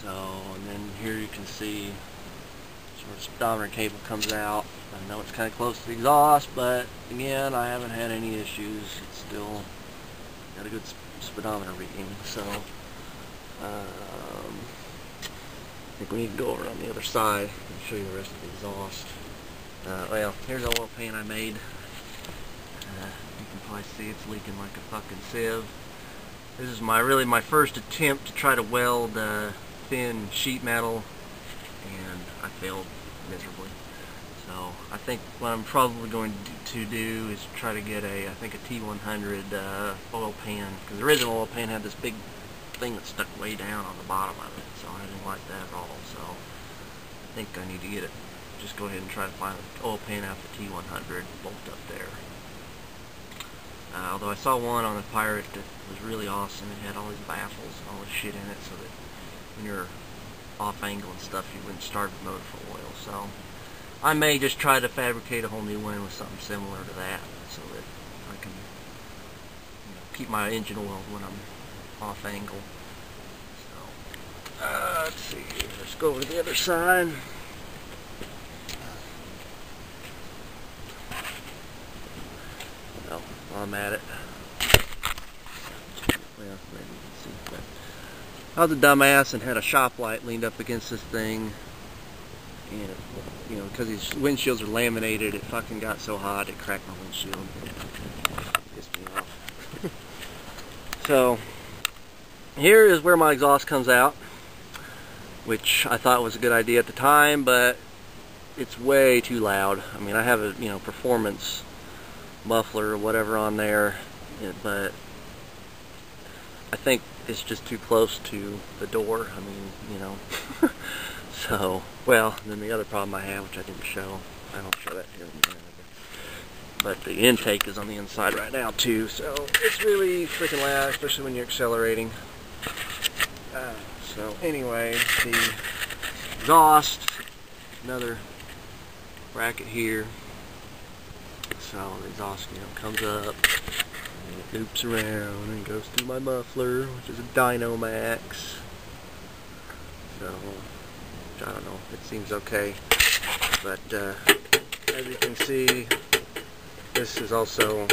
So, and then here you can see sort of speedometer cable comes out. I know it's kind of close to the exhaust, but again, I haven't had any issues. It's still got a good speedometer reading. So, I think we need to go over on the other side and show you the rest of the exhaust. Well, here's the oil pan I made. You can probably see it's leaking like a fucking sieve. This is really my first attempt to try to weld thin sheet metal, and I failed miserably. So I think what I'm probably going to do is try to get I think a T100 oil pan, because the original oil pan had this big thing that stuck way down on the bottom of it, so I didn't like that at all. So I think I need to get it. Just go ahead and try to find an oil pan out the T100 bolt up there. Although I saw one on the Pirate that was really awesome. It had all these baffles and all this shit in it, so that when you're off angle and stuff, you wouldn't starve the motor for oil. So I may just try to fabricate a whole new one with something similar to that, so that I can, keep my engine oiled when I'm off angle. So let's see. Let's go over to the other side. While I'm at it. Well, maybe you can see. But I was a dumbass and had a shop light leaned up against this thing, and because these windshields are laminated, it fucking got so hot it cracked my windshield. Pissed me off. So here is where my exhaust comes out, which I thought was a good idea at the time, but it's way too loud. I mean, I have a performance muffler or whatever on there, but I think it's just too close to the door. I mean, so, well, then the other problem I have, which I didn't show, I don't show that here in a minute, but the intake is on the inside right now too, so it's really freaking loud, especially when you're accelerating. So anyway, the exhaust, another bracket here. So the exhaust, comes up, and it loops around and goes through my muffler, which is a Dynomax. So, I don't know, it seems okay. But as you can see, this is also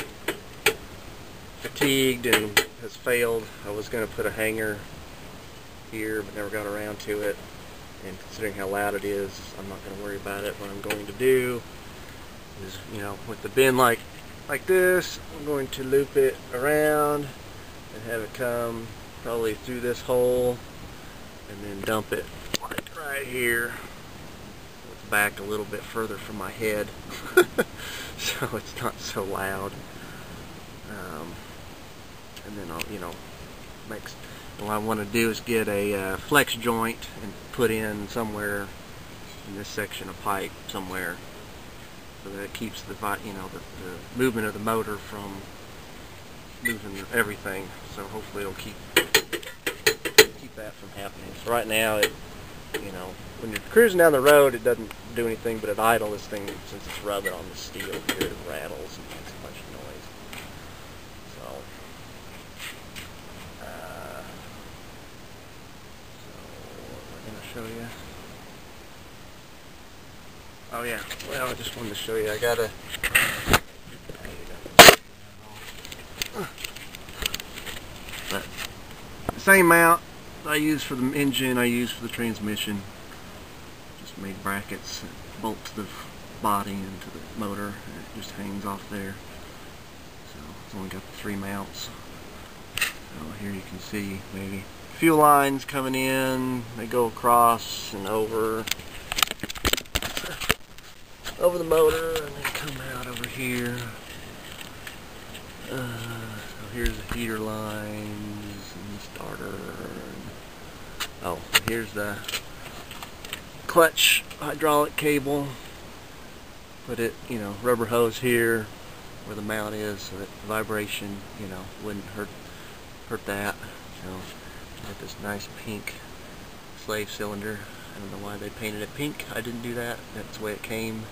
fatigued and has failed. I was going to put a hanger here, but never got around to it. And considering how loud it is, I'm not going to worry about it. What I'm going to do is, with the bin like this, I'm going to loop it around and have it come probably through this hole and then dump it like right here. It's back a little bit further from my head so it's not so loud. And then I'll, what I want to do is get a flex joint and put in somewhere in this section of pipe somewhere, so that it keeps the movement of the motor from moving everything. So hopefully it'll keep that from happening. So right now, when you're cruising down the road, it doesn't do anything, but at idle, this thing, since it's rubbing on the steel here, it rattles and makes a bunch of noise. So what am I going to show you? Oh yeah, well, I just wanted to show you, I got the same mount I use for the engine, I use for the transmission. Just made brackets that bolt to the body and to the motor, and it just hangs off there. So it's only got the 3 mounts. So here you can see maybe fuel lines coming in, they go across and over the motor and then come out over here. So here's the heater lines and the starter. Oh, here's the clutch hydraulic cable. Put it, rubber hose here where the mount is, so that the vibration, wouldn't hurt that. So got this nice pink slave cylinder. I don't know why they painted it pink. I didn't do that. That's the way it came,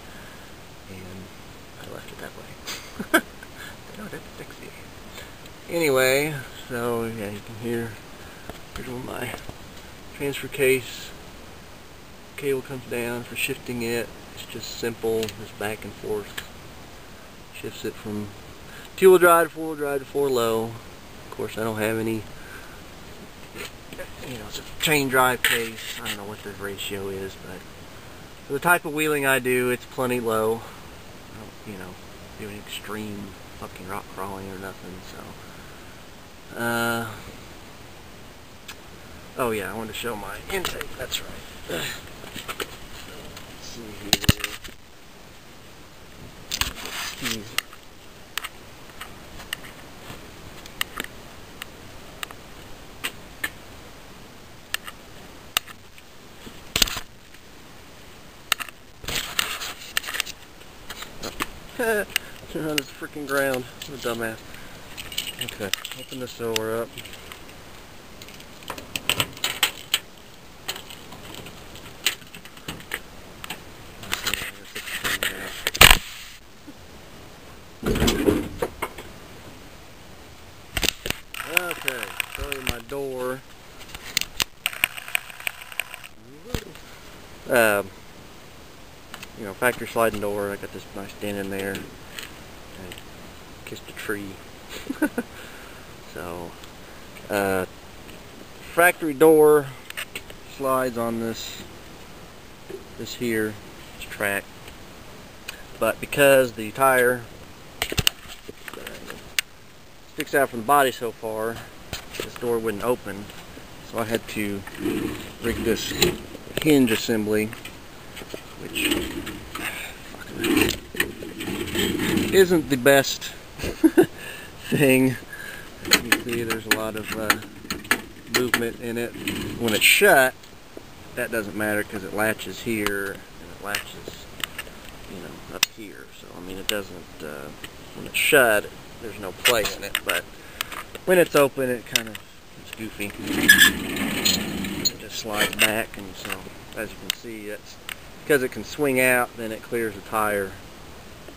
and I left it that way. That's Dixie. Anyway, so yeah, you can hear. Here's where my transfer case. Cable comes down for shifting it. It's just simple, just back and forth. Shifts it from 2-wheel drive to 4-wheel drive to 4-low. Of course, I don't have any, it's a chain drive case. I don't know what the ratio is, but for the type of wheeling I do, it's plenty low. I don't, do any extreme fucking rock crawling or nothing, so. Oh yeah, I wanted to show my intake, that's right. Let's see here. Turn on this freaking ground. What a dumbass. Okay, open this door up. Okay, show you my door. Factory sliding door. I got this nice dent in there. I kissed a tree. So, factory door slides on this here, this track. But because the tire sticks out from the body so far, this door wouldn't open. So I had to rig this hinge assembly, which isn't the best thing. As you can see, there's a lot of movement in it. When it's shut, that doesn't matter because it latches here and it latches, up here. So I mean, it doesn't. When it's shut, there's no play in it. But when it's open, it's goofy. It just slides back, and so as you can see, that's because it can swing out. Then it clears the tire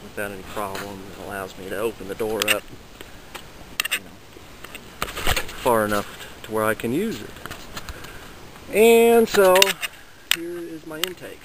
without any problem. It allows me to open the door up far enough to where I can use it. And so here is my intake.